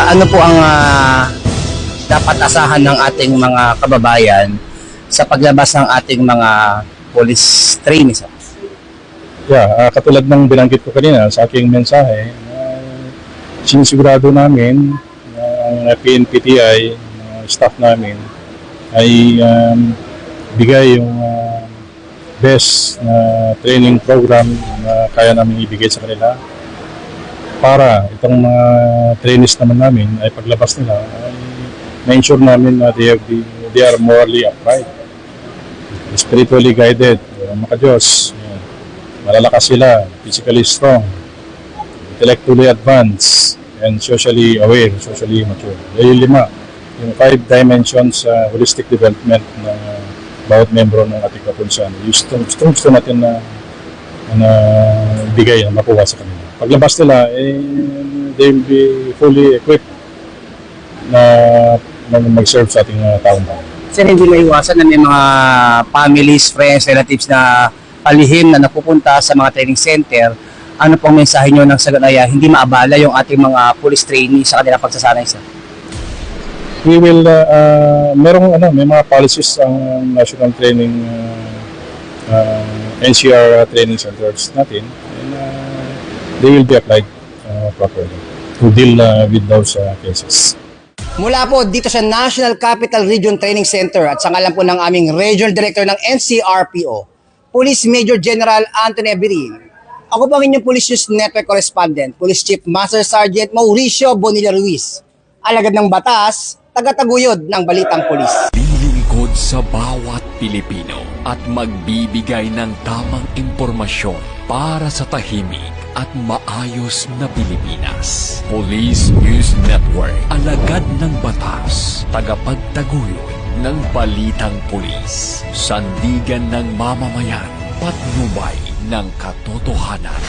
Ano po ang dapat asahan ng ating mga kababayan sa paglabas ng ating mga police trainees? Yeah, katulad ng binanggit ko kanina sa aking mensahe, sinisigurado namin ang PNPTI, staff namin, ay bigay yung best na training program na kaya namin ibigay sa kanila para itong mga trainees naman namin ay paglabas nila ay na-ensure namin na they are morally upright, spiritually guided, maka-Diyos, malalakas sila, physically strong, intellectually advanced, and socially aware, socially mature. Dahil yung 5 dimensions sa holistic development ng bawat membro ng ating kapulisan. Gusto natin na bigay, na makuha sa kanila. Paglabas nila, they will be fully equipped na mag-serve sa ating taong bayan. Kasi hindi maiwasan na may mga families, friends, relatives na palihim na napupunta sa mga training center. Ano pong mensahe nyo ng saganaya hindi maabala yung ating mga police trainees sa kanilang pagsasanay, sir? We will, may mga policies ang National Training NCR training centers natin, and they will be applied properly to deal with those cases. Mula po dito sa National Capital Region Training Center at sa ngalan po ng aming Regional Director ng NCRPO, Police Major General Anthony Abirin. Ako po ang inyong Police News Network Correspondent, Police Chief Master Sergeant Mauricio Bonilla Ruiz, alagad ng batas, tagataguyod ng balitang pulis. Lilingkod sa bawat Pilipino at magbibigay ng tamang impormasyon para sa tahimik at maayos na Pilipinas. Police News Network, alagad ng batas, tagapagtaguyod ng balitang pulis, sandigan ng mamamayan, patnubay ng katotohanan.